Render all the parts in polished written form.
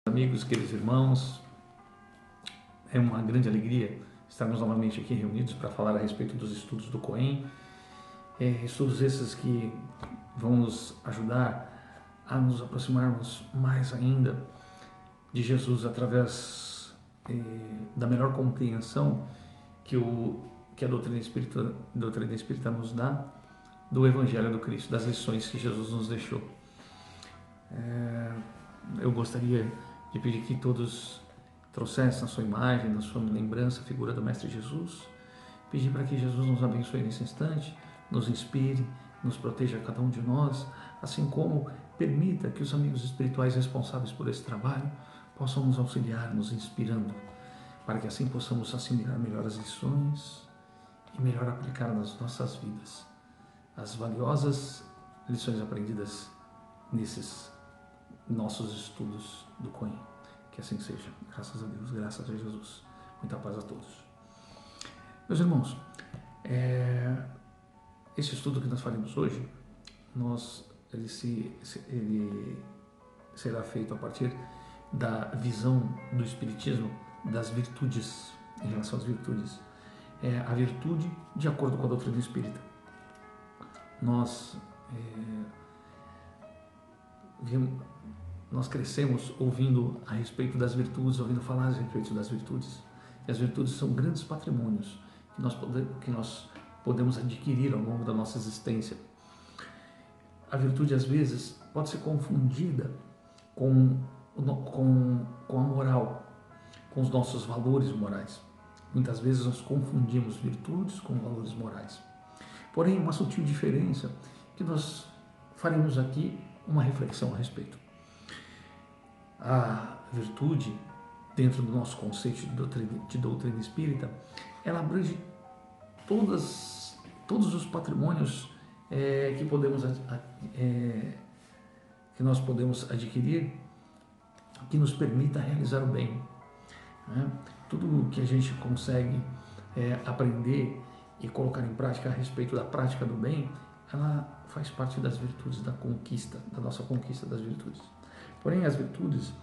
Amigos, queridos irmãos, é uma grande alegria estarmos novamente aqui reunidos para falar a respeito dos estudos do Cohen, estudos esses que vão nos ajudar a nos aproximarmos mais ainda de Jesus através da melhor compreensão que a doutrina espírita nos dá do Evangelho do Cristo, das lições que Jesus nos deixou. Eu gostaria de pedir que todos trouxessem na sua imagem, na sua lembrança, a figura do Mestre Jesus. Pedir para que Jesus nos abençoe nesse instante, nos inspire, nos proteja cada um de nós, assim como permita que os amigos espirituais responsáveis por esse trabalho possam nos auxiliar, nos inspirando, para que assim possamos assimilar melhor as lições e melhor aplicar nas nossas vidas as valiosas lições aprendidas nesses nossos estudos do Cohen. Que assim seja. Graças a Deus, graças a Jesus. Muita paz a todos. Meus irmãos, esse estudo que nós faremos hoje, ele será feito a partir da visão do Espiritismo das virtudes, em relação às virtudes. A virtude de acordo com a doutrina espírita. Nós crescemos ouvindo a respeito das virtudes, ouvindo falar a respeito das virtudes. E as virtudes são grandes patrimônios que nós podemos adquirir ao longo da nossa existência. A virtude, às vezes, pode ser confundida com a moral, com os nossos valores morais. Muitas vezes nós confundimos virtudes com valores morais. Porém, uma sutil diferença que nós faremos aqui uma reflexão a respeito. A virtude, dentro do nosso conceito de doutrina espírita, ela abrange todos os patrimônios que nós podemos adquirir, que nos permita realizar o bem. Tudo que a gente consegue aprender e colocar em prática a respeito da prática do bem, ela faz parte das virtudes da nossa conquista das virtudes. Porém, as virtudes,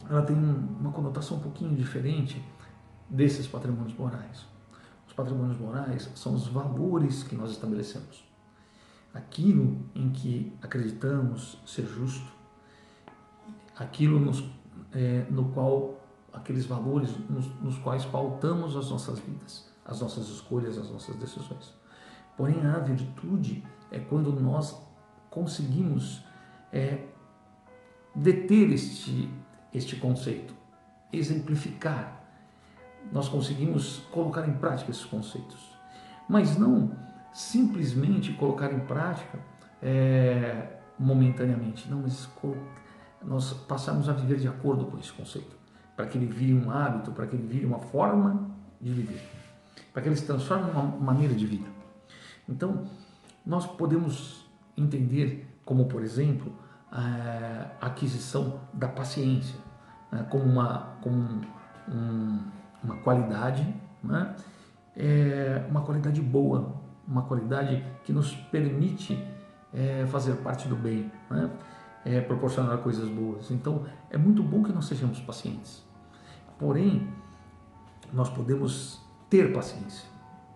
ela tem uma conotação um pouquinho diferente desses patrimônios morais. Os patrimônios morais são os valores que nós estabelecemos. Aquilo em que acreditamos ser justo, aquilo no qual, aqueles valores nos quais pautamos as nossas vidas, as nossas escolhas, as nossas decisões. Porém, a virtude é quando nós conseguimos deter este conceito, exemplificar, nós conseguimos colocar em prática esses conceitos, mas não simplesmente colocar em prática momentaneamente, não, mas nós passamos a viver de acordo com esse conceito, para que ele vire um hábito, para que ele vire uma forma de viver, para que ele se transforme em uma maneira de vida. Então, nós podemos entender como, por exemplo, a aquisição da paciência, como uma qualidade, uma qualidade boa, uma qualidade que nos permite fazer parte do bem, proporcionar coisas boas. Então, é muito bom que nós sejamos pacientes. Porém, nós podemos ter paciência.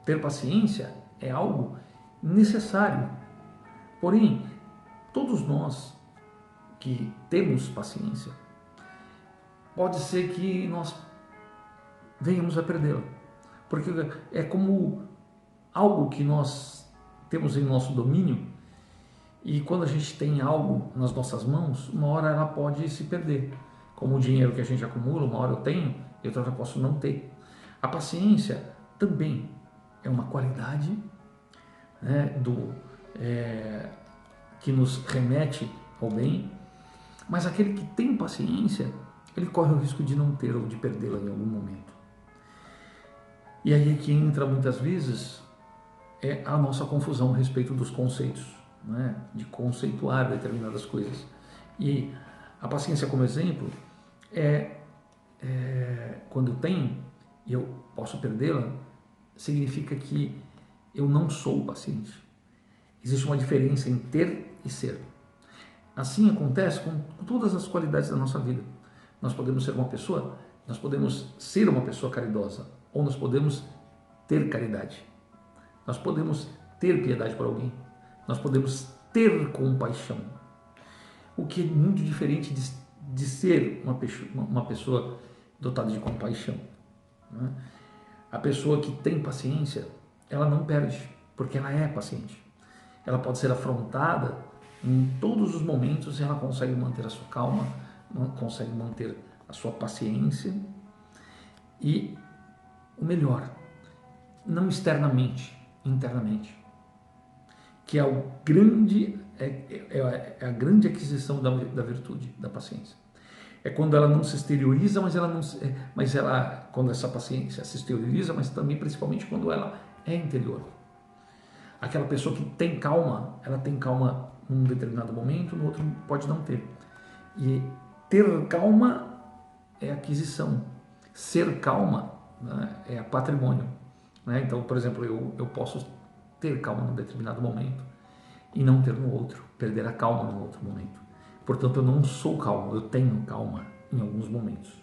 Ter paciência é algo necessário. Porém, todos nós que temos paciência, pode ser que nós venhamos a perdê-la, porque é como algo que nós temos em nosso domínio, e quando a gente tem algo nas nossas mãos, uma hora ela pode se perder, como o dinheiro que a gente acumula, uma hora eu tenho e outra hora eu posso não ter. A paciência também é uma qualidade que nos remete ao bem, mas aquele que tem paciência, ele corre o risco de não ter ou de perdê-la em algum momento. E aí é que entra muitas vezes a nossa confusão a respeito dos conceitos, de conceituar determinadas coisas. E a paciência, como exemplo, quando eu tenho e eu posso perdê-la, significa que eu não sou paciente. Existe uma diferença em ter e ser. Assim acontece com todas as qualidades da nossa vida. Nós podemos ser uma pessoa caridosa, ou nós podemos ter caridade. Nós podemos ter piedade por alguém. Nós podemos ter compaixão. O que é muito diferente de ser uma pessoa dotada de compaixão. Né? A pessoa que tem paciência, ela não perde, porque ela é paciente. Ela pode ser afrontada em todos os momentos e ela consegue manter a sua calma, consegue manter a sua paciência e o melhor, não externamente, internamente, que é a grande aquisição da virtude, da paciência. É quando ela não se exterioriza, quando essa paciência se exterioriza, mas também principalmente quando ela é interior. Aquela pessoa que tem calma, ela tem calma num determinado momento, no outro pode não ter. E ter calma é aquisição, ser calma, né, é patrimônio. Né? Então, por exemplo, eu posso ter calma num determinado momento e não ter no outro, perder a calma no outro momento. Portanto, eu não sou calmo, eu tenho calma em alguns momentos.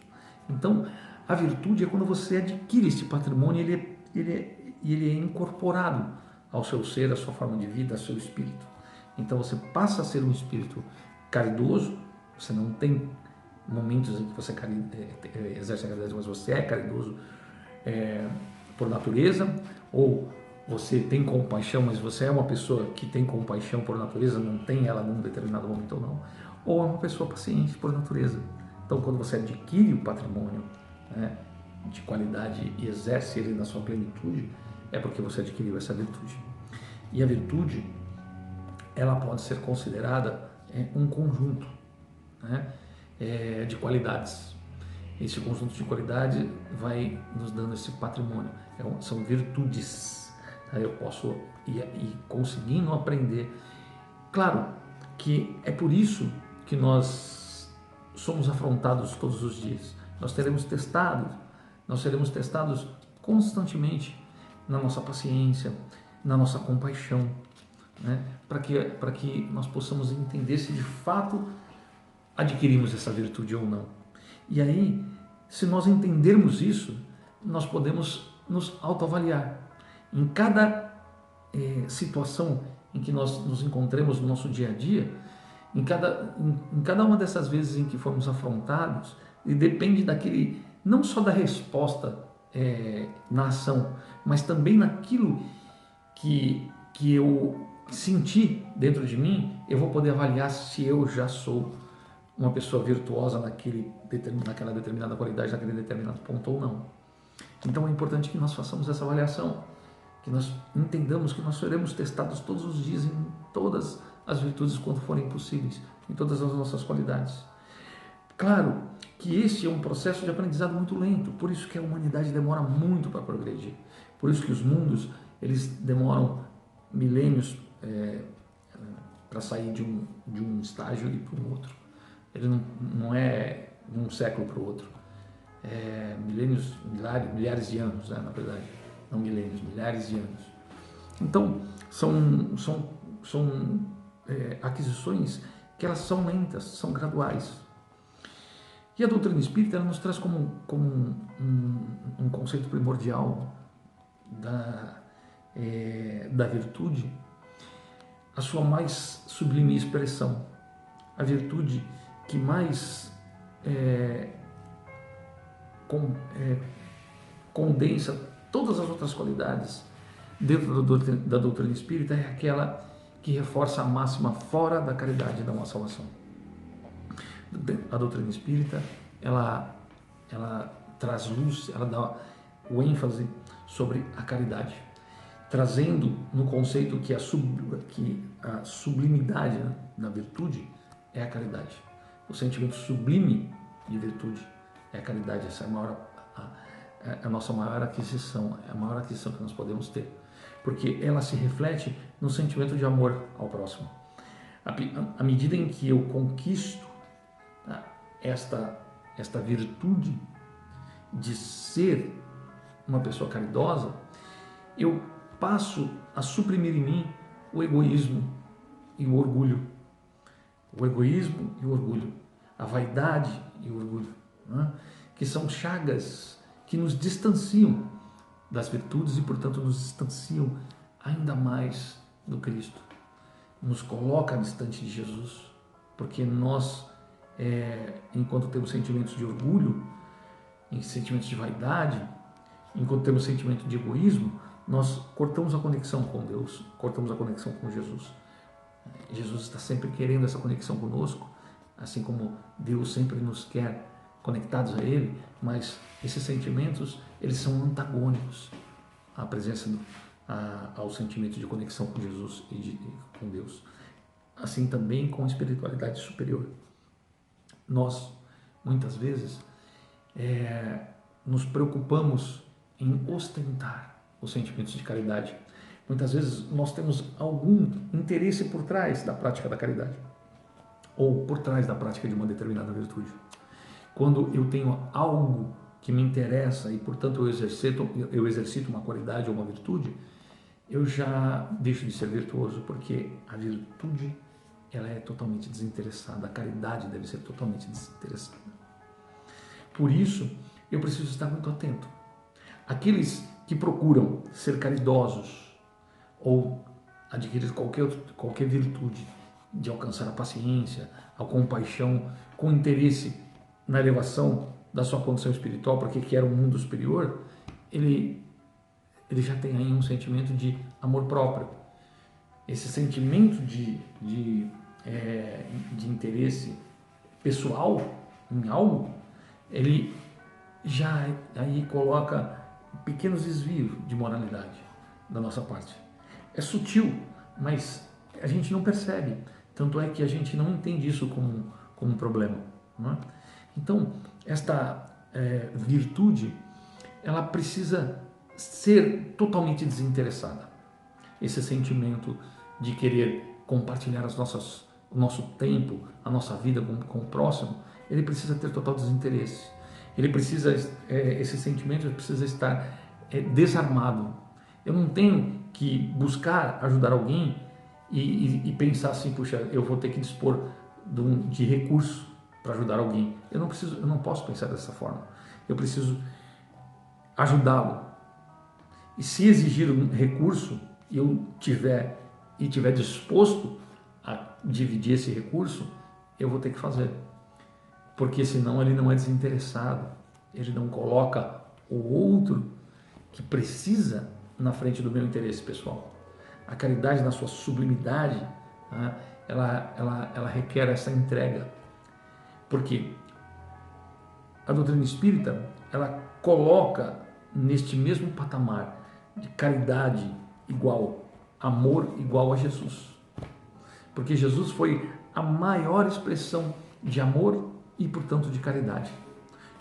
Então, a virtude é quando você adquire esse patrimônio, ele é incorporado ao seu ser, à sua forma de vida, ao seu espírito. Então, você passa a ser um espírito caridoso, você não tem momentos em que você exerce a caridade, mas você é caridoso por natureza, ou você tem compaixão, mas você é uma pessoa que tem compaixão por natureza, não tem ela num determinado momento ou é uma pessoa paciente por natureza. Então, quando você adquire o patrimônio, né, de qualidade e exerce ele na sua plenitude, é porque você adquiriu essa virtude. E a virtude, ela pode ser considerada um conjunto, né, de qualidades. Esse conjunto de qualidades vai nos dando esse patrimônio. São virtudes. Eu posso ir conseguindo aprender. Claro que é por isso que nós somos afrontados todos os dias. Nós seremos testados constantemente na nossa paciência, na nossa compaixão, né? Para que nós possamos entender se de fato adquirimos essa virtude ou não. E aí, se nós entendermos isso, nós podemos nos autoavaliar. Em cada situação em que nós nos encontremos no nosso dia a dia, em cada uma dessas vezes em que formos afrontados, e depende não só da resposta na ação, mas também naquilo que eu senti dentro de mim, eu vou poder avaliar se eu já sou uma pessoa virtuosa naquela determinada qualidade, naquele determinado ponto ou não. Então é importante que nós façamos essa avaliação, que nós entendamos que nós seremos testados todos os dias em todas as virtudes quando forem possíveis, em todas as nossas qualidades. Claro que esse é um processo de aprendizado muito lento, por isso que a humanidade demora muito para progredir, por isso que os mundos eles demoram milênios para sair de um estágio e para um outro. Ele não é de um século para o outro, milênios, milhares de anos, né, na verdade, não milênios, milhares de anos. Então são aquisições que elas são lentas, são graduais. E a doutrina espírita ela nos traz como um conceito primordial da virtude a sua mais sublime expressão, a virtude que mais condensa todas as outras qualidades dentro da doutrina espírita, é aquela que reforça a máxima fora da caridade da uma salvação. A doutrina espírita ela traz luz, ela dá o ênfase sobre a caridade, trazendo no conceito que a sublimidade, né, da virtude é a caridade. O sentimento sublime de virtude é a caridade. Essa é a nossa maior aquisição, é a maior aquisição que nós podemos ter, porque ela se reflete no sentimento de amor ao próximo. À medida em que eu conquisto esta virtude de ser uma pessoa caridosa, eu passo a suprimir em mim o egoísmo e o orgulho. O egoísmo e o orgulho, a vaidade e o orgulho. que são chagas que nos distanciam das virtudes e, portanto, nos distanciam ainda mais do Cristo. Nos coloca distante de Jesus, porque nós, enquanto temos sentimentos de orgulho, sentimentos de vaidade, enquanto temos sentimento de egoísmo, nós cortamos a conexão com Deus, cortamos a conexão com Jesus. Jesus está sempre querendo essa conexão conosco, assim como Deus sempre nos quer conectados a Ele, mas esses sentimentos, eles são antagônicos à presença, ao sentimento de conexão com Jesus e com Deus. Assim também com a espiritualidade superior. Nós, muitas vezes, nos preocupamos em ostentar os sentimentos de caridade. Muitas vezes nós temos algum interesse por trás da prática da caridade, ou por trás da prática de uma determinada virtude. Quando eu tenho algo que me interessa e, portanto, eu exercito uma qualidade ou uma virtude, eu já deixo de ser virtuoso, porque a virtude, ela é totalmente desinteressada, a caridade deve ser totalmente desinteressada. Por isso, eu preciso estar muito atento. Aqueles que procuram ser caridosos ou adquirir qualquer virtude de alcançar a paciência, a compaixão, com interesse na elevação da sua condição espiritual, porque quer um mundo superior, ele já tem aí um sentimento de amor próprio. Esse sentimento de interesse pessoal em algo, ele já aí coloca pequenos desvios de moralidade da nossa parte. É sutil, mas a gente não percebe. Tanto é que a gente não entende isso como um problema, não é? Então, esta virtude, ela precisa ser totalmente desinteressada. Esse sentimento de querer compartilhar o nosso tempo, a nossa vida com o próximo, ele precisa ter total desinteresse. Esse sentimento precisa estar desarmado. Eu não tenho que buscar ajudar alguém e pensar assim, puxa, eu vou ter que dispor de recurso para ajudar alguém. Eu não posso pensar dessa forma. Eu preciso ajudá-lo. E se exigir um recurso e eu tiver disposto a dividir esse recurso, eu vou ter que fazer. Porque senão ele não é desinteressado. Ele não coloca o outro que precisa na frente do meu interesse pessoal. A caridade, na sua sublimidade, ela requer essa entrega. Porque a doutrina espírita, ela coloca neste mesmo patamar de caridade igual, amor igual a Jesus. Porque Jesus foi a maior expressão de amor e, portanto, de caridade.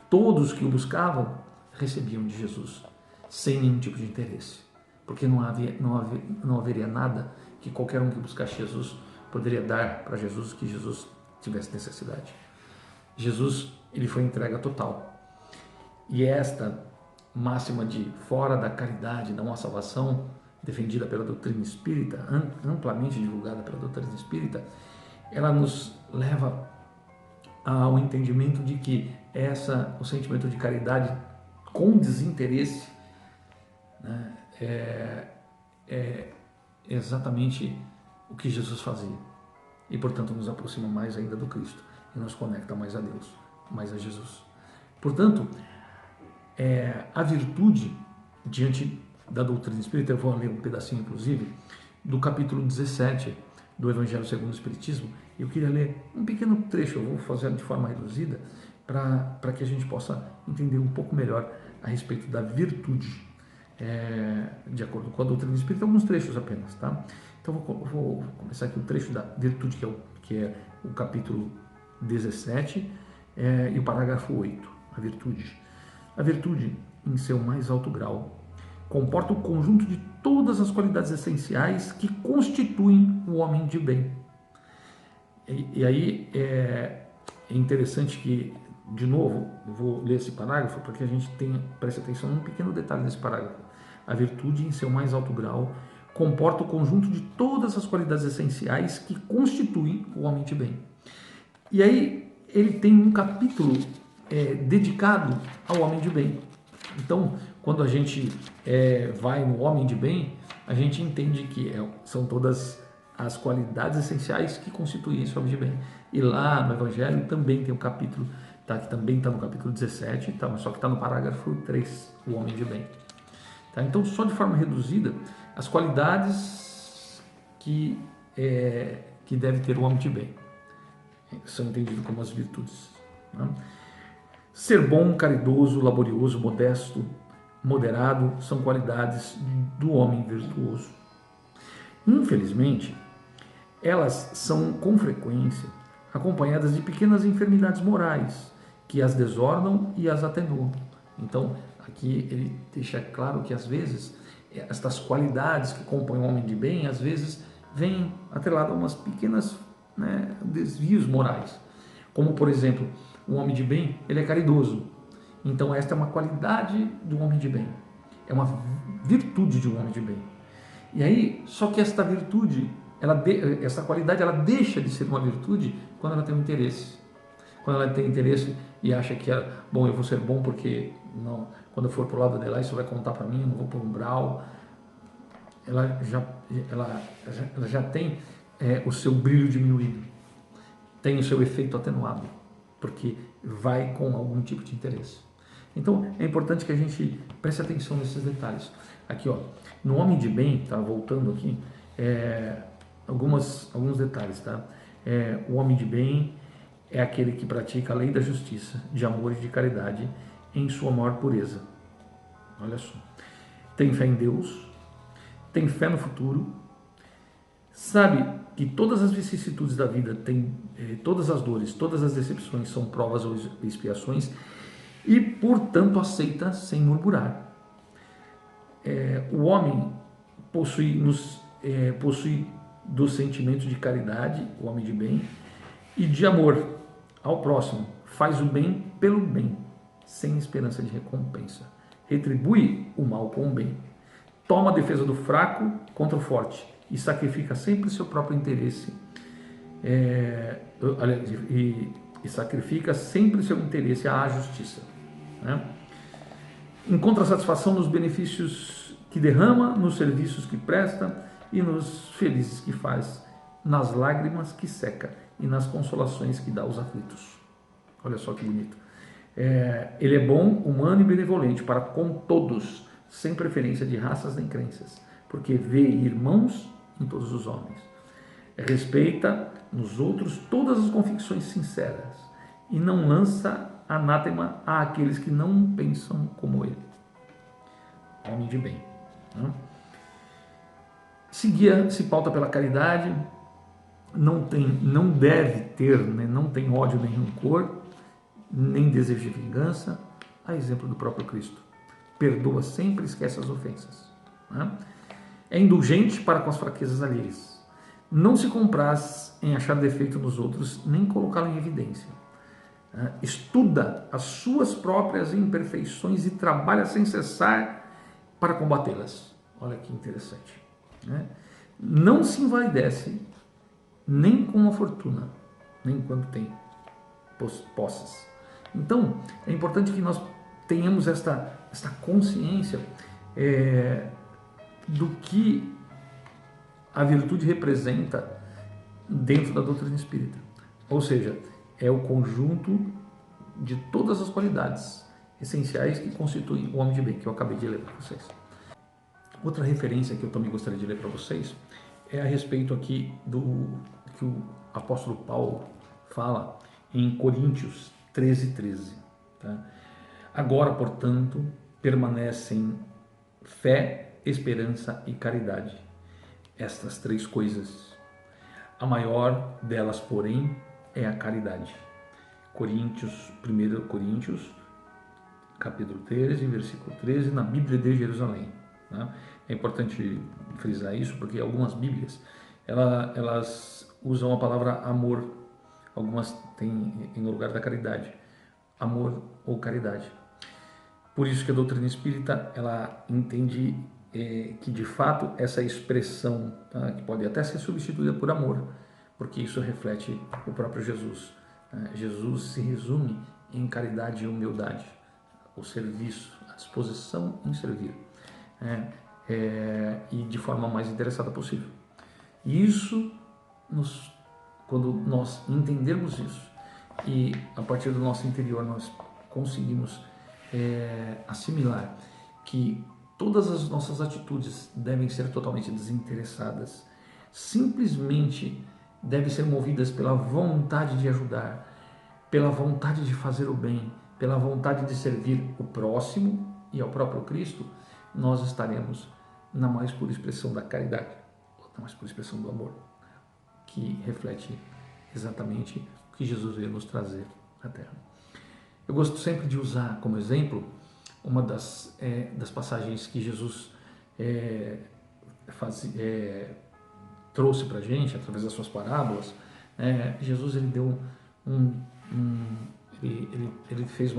Todos que o buscavam recebiam de Jesus, sem nenhum tipo de interesse. Porque não haveria nada que qualquer um que buscasse Jesus poderia dar para Jesus que Jesus tivesse necessidade. Jesus, ele foi entrega total. E esta máxima de fora da caridade não há salvação, defendida pela doutrina espírita, amplamente divulgada pela doutrina espírita, ela nos leva ao entendimento de que o sentimento de caridade com desinteresse, né, é exatamente o que Jesus fazia. E, portanto, nos aproxima mais ainda do Cristo e nos conecta mais a Deus, mais a Jesus. Portanto, a virtude diante da doutrina espírita, eu vou ler um pedacinho, inclusive, do capítulo 17 do Evangelho segundo o Espiritismo. Eu queria ler um pequeno trecho, eu vou fazer de forma reduzida, para que a gente possa entender um pouco melhor a respeito da virtude, de acordo com a doutrina espírita, alguns trechos apenas, tá? Então, vou começar aqui o trecho da virtude, que é o capítulo 17 e o parágrafo 8, a virtude. A virtude, em seu mais alto grau, comporta o conjunto de todas as qualidades essenciais que constituem o homem de bem. E aí é interessante que, de novo, eu vou ler esse parágrafo para que a gente preste atenção num pequeno detalhe desse parágrafo. A virtude, em seu mais alto grau, comporta o conjunto de todas as qualidades essenciais que constituem o homem de bem. E aí ele tem um capítulo dedicado ao homem de bem. Então, quando a gente vai no homem de bem, a gente entende que são todas as qualidades essenciais que constituem esse homem de bem. E lá no Evangelho também tem um capítulo, tá, que também está no capítulo 17, tá, mas só que está no parágrafo 3, o homem de bem. Tá? Então, só de forma reduzida, as qualidades que deve ter o homem de bem são entendidas como as virtudes. Né? Ser bom, caridoso, laborioso, modesto, moderado são qualidades do homem virtuoso. Infelizmente, elas são com frequência acompanhadas de pequenas enfermidades morais que as desordam e as atenuam. Então, aqui ele deixa claro que às vezes estas qualidades que compõem o homem de bem, às vezes vêm atreladas a umas pequenas desvios morais. Como, por exemplo, o homem de bem, ele é caridoso. Então, esta é uma qualidade do homem de bem. É uma virtude de um homem de bem. E aí, só que esta virtude, essa qualidade, ela deixa de ser uma virtude quando ela tem um interesse. Quando ela tem interesse e acha que, bom, eu vou ser bom porque não, quando eu for para o lado de lá, isso vai contar para mim, eu não vou para um umbral. Ela já tem o seu brilho diminuído, tem o seu efeito atenuado, porque vai com algum tipo de interesse. Então, é importante que a gente preste atenção nesses detalhes. Aqui, ó, no homem de bem, tá, voltando aqui, alguns detalhes, tá? O homem de bem é aquele que pratica a lei da justiça, de amor e de caridade em sua maior pureza. Olha só. Tem fé em Deus, tem fé no futuro, sabe que todas as vicissitudes da vida, todas as dores, todas as decepções são provas ou expiações e, portanto, aceita sem murmurar. O homem possui do sentimento de caridade, o homem de bem, e de amor ao próximo, faz o bem pelo bem, sem esperança de recompensa. Retribui o mal com o bem. Toma a defesa do fraco contra o forte e sacrifica sempre seu próprio interesse. E sacrifica sempre seu interesse à justiça. Né? Encontra satisfação nos benefícios que derrama, nos serviços que presta e nos felizes que faz, nas lágrimas que seca e nas consolações que dá aos aflitos. Olha só que bonito. Ele é bom, humano e benevolente para com todos, sem preferência de raças nem crenças, porque vê irmãos em todos os homens. Respeita nos outros todas as convicções sinceras e não lança anátema àqueles que não pensam como ele. Homem de bem. Se pauta pela caridade, não deve ter, não tem ódio nem rancor, nem desejo de vingança, a exemplo do próprio Cristo. Perdoa sempre, esquece as ofensas. É indulgente para com as fraquezas alheias. Não se compraz em achar defeito nos outros, nem colocá-lo em evidência. Estuda as suas próprias imperfeições e trabalha sem cessar para combatê-las. Olha que interessante. Não se envaidece nem com a fortuna, nem quando tem posses. Então, é importante que nós tenhamos esta consciência do que a virtude representa dentro da doutrina espírita. Ou seja, é o conjunto de todas as qualidades essenciais que constituem o homem de bem, que eu acabei de ler para vocês. Outra referência que eu também gostaria de ler para vocês é a respeito aqui do que o apóstolo Paulo fala em Coríntios 13:13. Tá? Agora, portanto, permanecem fé, esperança e caridade. Estas três coisas. A maior delas, porém, é a caridade. 1 Coríntios, capítulo 13, versículo 13, na Bíblia de Jerusalém. Né? É importante frisar isso porque algumas Bíblias elas usam a palavra amor, algumas têm no lugar da caridade, amor ou caridade. Por isso que a doutrina espírita ela entende que de fato essa expressão, tá, que pode até ser substituída por amor, porque isso reflete o próprio Jesus. Jesus se resume em caridade e humildade, o serviço, a disposição em servir, e de forma mais interessada possível. E isso, quando nós entendermos isso e a partir do nosso interior nós conseguimos assimilar que todas as nossas atitudes devem ser totalmente desinteressadas, simplesmente devem ser movidas pela vontade de ajudar, pela vontade de fazer o bem, pela vontade de servir o próximo e ao próprio Cristo, nós estaremos na mais pura expressão da caridade, na mais pura expressão do amor, que reflete exatamente o que Jesus veio nos trazer à Terra. Eu gosto sempre de usar como exemplo uma das passagens que Jesus trouxe para a gente através das suas parábolas. Jesus ele deu ele fez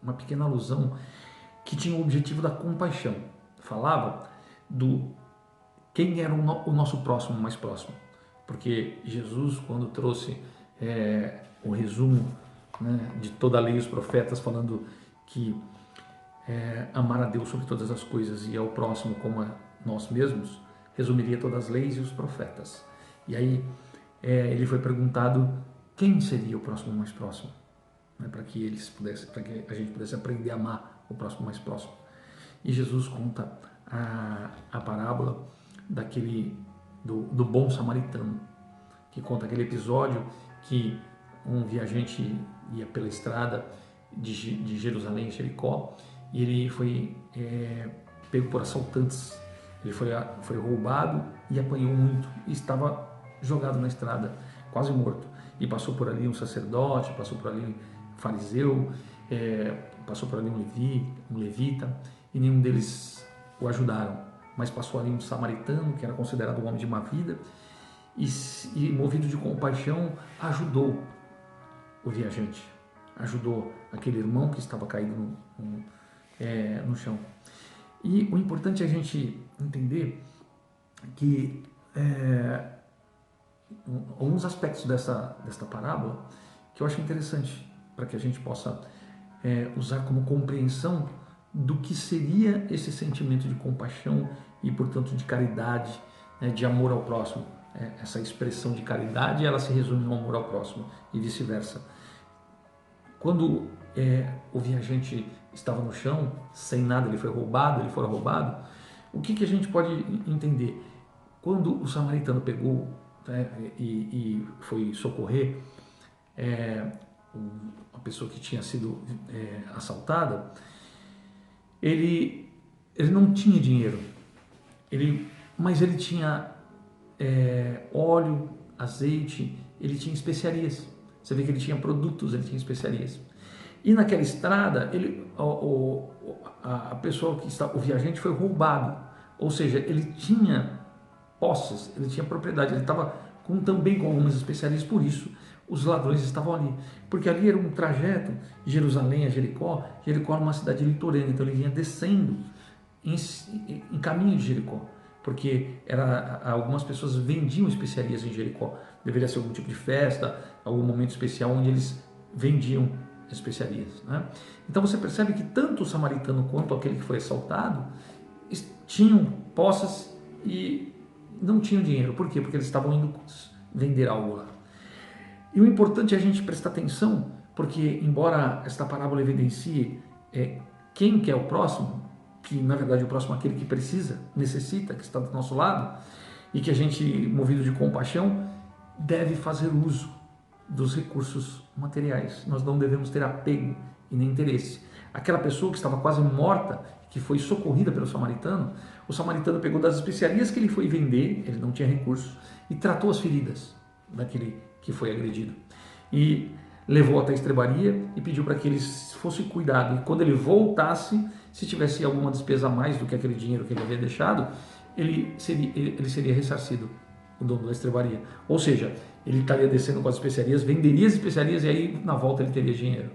uma pequena alusão que tinha o objetivo da compaixão. Falava do quem era o nosso próximo mais próximo, porque Jesus, quando trouxe o resumo, né, de toda a lei e os profetas, falando que amar a Deus sobre todas as coisas e ao próximo como a nós mesmos, resumiria todas as leis e os profetas. E aí ele foi perguntado quem seria o próximo mais próximo, né, para que a gente pudesse aprender a amar o próximo mais próximo. E Jesus conta a parábola do bom samaritano, que conta aquele episódio que um viajante ia pela estrada de Jerusalém a Jericó e ele foi pego por assaltantes. Ele foi roubado e apanhou muito e estava jogado na estrada, quase morto. E passou por ali um sacerdote, passou por ali um fariseu, passou por ali um levita, e nenhum deles o ajudaram. Mas passou ali um samaritano, que era considerado um homem de má vida, e movido de compaixão, ajudou o viajante, ajudou aquele irmão que estava caído no chão. E o importante é a gente entender que alguns aspectos desta parábola que eu acho interessante para que a gente possa usar como compreensão do que seria esse sentimento de compaixão e, portanto, de caridade, de amor ao próximo. Essa expressão de caridade, ela se resume no amor ao próximo e vice-versa. Quando o viajante estava no chão, sem nada, ele foi roubado, o que a gente pode entender? Quando o samaritano pegou e foi socorrer a pessoa que tinha sido assaltada, ele não tinha dinheiro, mas ele tinha óleo, azeite, ele tinha especiarias. Você vê que ele tinha produtos, ele tinha especiarias. E naquela estrada, o viajante foi roubado. Ou seja, ele tinha posses, ele tinha propriedade, ele estava também com algumas especiarias, por isso os ladrões estavam ali. Porque ali era um trajeto de Jerusalém a Jericó. Jericó era uma cidade litorânea, então ele vinha descendo em caminho de Jericó. Porque algumas pessoas vendiam especiarias em Jericó. Deveria ser algum tipo de festa, algum momento especial onde eles vendiam especiarias, né? Então você percebe que tanto o samaritano quanto aquele que foi assaltado tinham posses e não tinham dinheiro. Por quê? Porque eles estavam indo vender algo lá. E o importante é a gente prestar atenção, porque embora esta parábola evidencie quem que é o próximo, que na verdade o próximo é aquele que precisa, necessita, que está do nosso lado, e que a gente, movido de compaixão, deve fazer uso dos recursos materiais. Nós não devemos ter apego e nem interesse. Aquela pessoa que estava quase morta, que foi socorrida pelo samaritano, o samaritano pegou das especiarias que ele foi vender, ele não tinha recursos, e tratou as feridas daquele que foi agredido. E levou até a estrebaria e pediu para que ele fosse cuidado. E quando ele voltasse, se tivesse alguma despesa a mais do que aquele dinheiro que ele havia deixado, ele seria ressarcido, o dono da estrebaria. Ou seja, ele estaria descendo com as especiarias, venderia as especiarias e aí na volta ele teria dinheiro.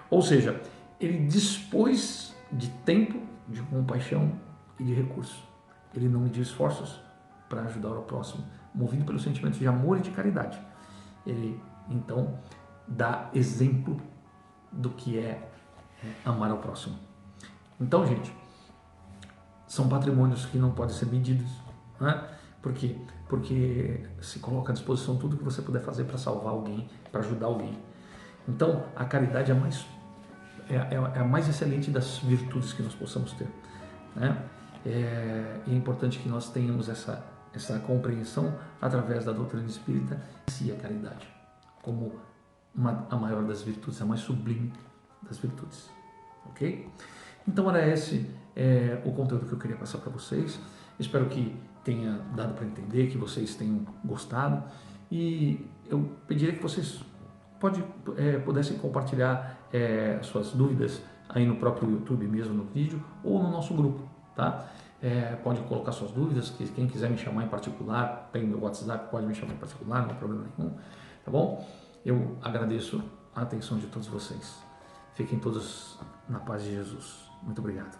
Ou seja, ele dispôs de tempo, de compaixão e de recursos. Ele não mediu esforços para ajudar o próximo, movido pelo sentimento de amor e de caridade. Ele, então, dá exemplo do que é amar ao próximo. Então, gente, são patrimônios que não podem ser medidos, né? Por quê? Porque se coloca à disposição tudo que você puder fazer para salvar alguém, para ajudar alguém. Então, a caridade é a mais excelente das virtudes que nós possamos ter, né? É importante que nós tenhamos essa compreensão através da doutrina espírita, e a caridade como a maior das virtudes, a mais sublime das virtudes, ok? Então era esse o conteúdo que eu queria passar para vocês. Espero que tenha dado para entender, que vocês tenham gostado, e eu pediria que vocês pudessem compartilhar suas dúvidas aí no próprio YouTube mesmo, no vídeo, ou no nosso grupo, tá? Pode colocar suas dúvidas, que quem quiser me chamar em particular, tem meu WhatsApp, pode me chamar em particular, não tem problema nenhum, tá bom? Eu agradeço a atenção de todos vocês. Fiquem todos na paz de Jesus. Muito obrigado.